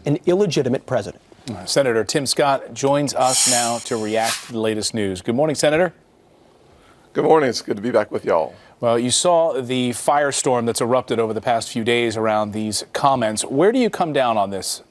an illegitimate president. Senator Tim Scott joins us now to react to the latest news. Good morning, Senator. Good morning. It's good to be back with y'all. Well, you saw the firestorm that's erupted over the past few days around these comments. Where do you come down on this?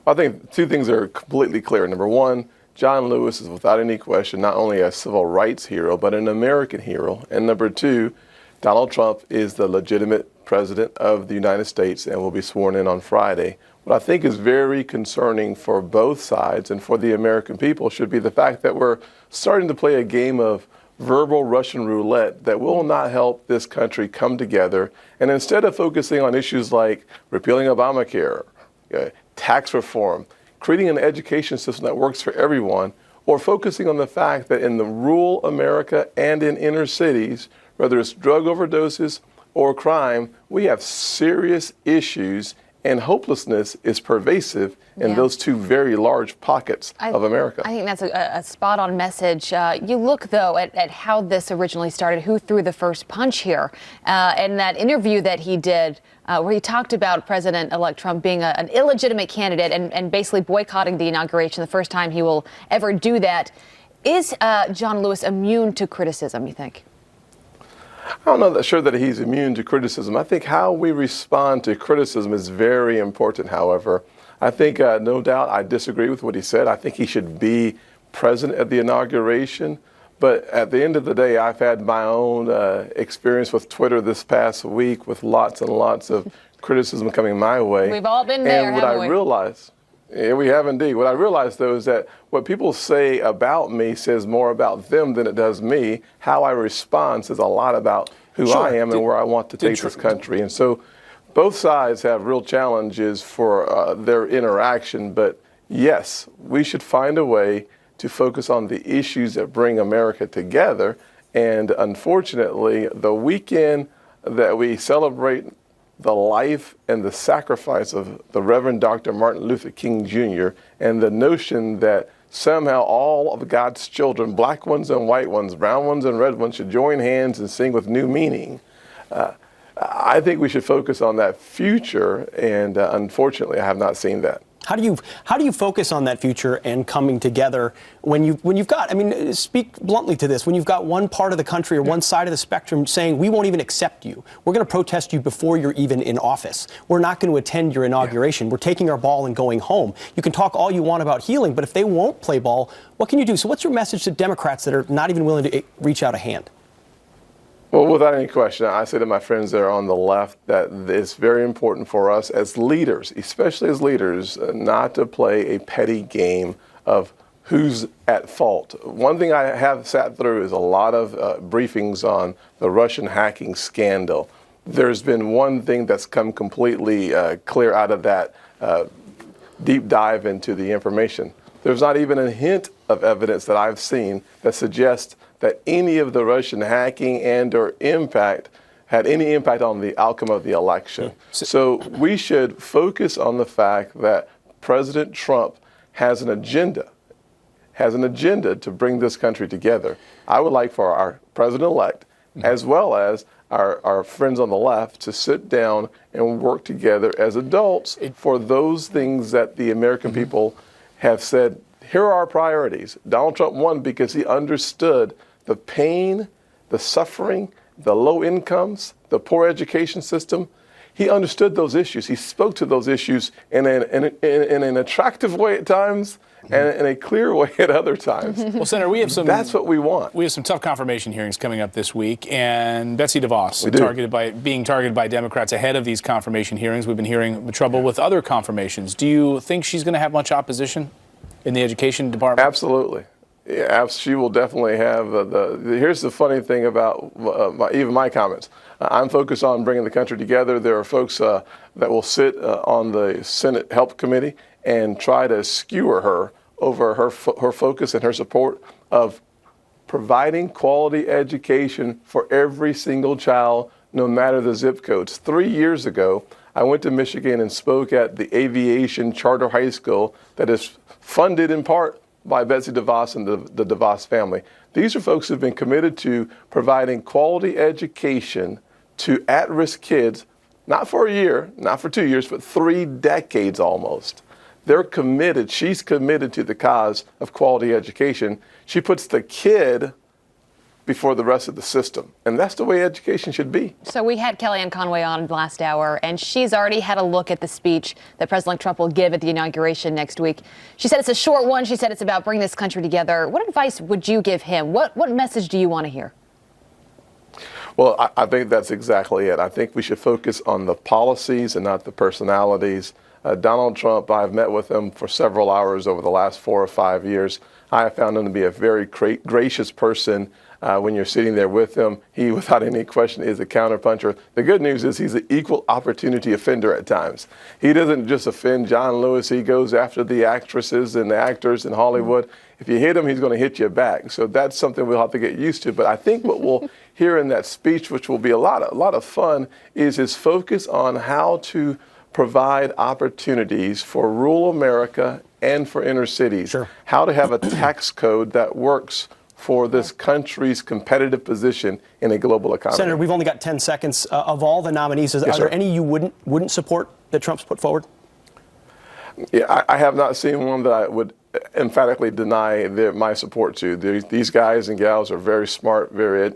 I think two things are completely clear. Number one, John Lewis is without any question not only a civil rights hero, but an American hero. And number two, Donald Trump is the legitimate president of the United States and will be sworn in on Friday. What I think is very concerning for both sides and for the American people should be the fact that we're starting to play a game of verbal Russian roulette that will not help this country come together. And instead of focusing on issues like repealing Obamacare, tax reform, creating an education system that works for everyone, or focusing on the fact that in the rural America and in inner cities, whether it's drug overdoses or crime, we have serious issues, and hopelessness is pervasive in those two very large pockets of America. I think that's a spot-on message. You look, though, at how this originally started, who threw the first punch here, and that interview that he did where he talked about President-elect Trump being an illegitimate candidate and basically boycotting the inauguration, the first time he will ever do that. Is John Lewis immune to criticism, you think? I'm not sure that he's immune to criticism. I think how we respond to criticism is very important, however. I think, no doubt, I disagree with what he said. I think he should be president at the inauguration. But at the end of the day, I've had my own experience with Twitter this past week with lots and lots of criticism coming my way. We've all been there, and what haven't I we? realized, yeah, we have indeed. What I realized, though, is that what people say about me says more about them than it does me. How I respond says a lot about who I am and where I want to take this country. And so both sides have real challenges for their interaction. But yes, we should find a way to focus on the issues that bring America together. And unfortunately, the weekend that we celebrate the life and the sacrifice of the Reverend Dr. Martin Luther King Jr. and the notion that somehow all of God's children, black ones and white ones, brown ones and red ones, should join hands and sing with new meaning. I think we should focus on that future, and unfortunately, I have not seen that. How do you focus on that future and coming together when you've got, I mean, speak bluntly to this, when you've got one part of the country or one side of the spectrum saying we won't even accept you. We're going to protest you before you're even in office. We're not going to attend your inauguration. We're taking our ball and going home. You can talk all you want about healing, but if they won't play ball, what can you do? So what's your message to Democrats that are not even willing to reach out a hand? Well, without any question, I say to my friends there on the left that it's very important for us as leaders, especially as leaders, not to play a petty game of who's at fault. One thing I have sat through is a lot of briefings on the Russian hacking scandal. There's been one thing that's come completely clear out of that deep dive into the information. There's not even a hint of evidence that I've seen that suggests that any of the Russian hacking and or impact had any impact on the outcome of the election. So we should focus on the fact that President Trump has an agenda to bring this country together. I would like for our president-elect, as well as our friends on the left, to sit down and work together as adults for those things that the American people have said, here are our priorities. Donald Trump won because he understood the pain, the suffering, the low incomes, the poor education system. He understood those issues. He spoke to those issues in an attractive way at times and in a clear way at other times. Well, Senator, that's what we want. We have some tough confirmation hearings coming up this week, and Betsy DeVos being targeted by Democrats ahead of these confirmation hearings. We've been hearing trouble with other confirmations. Do you think she's going to have much opposition in the education department? Absolutely. Yeah, she will definitely have here's the funny thing about even my comments. I'm focused on bringing the country together. There are folks that will sit on the Senate Help Committee and try to skewer her over her focus and her support of providing quality education for every single child, no matter the zip codes. 3 years ago, I went to Michigan and spoke at the Aviation Charter High School that is funded in part by Betsy DeVos and the DeVos family. These are folks who've been committed to providing quality education to at-risk kids not for a year, not for 2 years, but 3 decades almost. They're committed. She's committed to the cause of quality education. She puts the kid before the rest of the system. And that's the way education should be. So we had Kellyanne Conway on last hour, and she's already had a look at the speech that President Trump will give at the inauguration next week. She said it's a short one. She said it's about bringing this country together. What advice would you give him? What message do you want to hear? Well, I think that's exactly it. I think we should focus on the policies and not the personalities. Donald Trump, I've met with him for several hours over the last 4 or 5 years. I have found him to be a very gracious person. When you're sitting there with him, he, without any question, is a counterpuncher. The good news is he's an equal opportunity offender at times. He doesn't just offend John Lewis. He goes after the actresses and the actors in Hollywood. If you hit him, he's going to hit you back. So that's something we'll have to get used to. But I think what we'll hear in that speech, which will be a lot of fun, is his focus on how to provide opportunities for rural America and for inner cities. Sure. How to have a tax code that works for this country's competitive position in a global economy. Senator, we've only got 10 seconds. Of all the nominees, are there any you wouldn't support that Trump's put forward? Yeah, I have not seen one that I would emphatically deny my support to. These guys and gals are very smart, very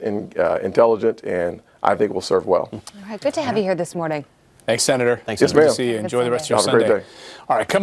intelligent, and I think will serve well. All right, good to have you here this morning. Thanks, Senator. Thanks, yes, Senator. ma'am. Good to see you. Enjoy the rest of your Have Sunday. a great day. All right, come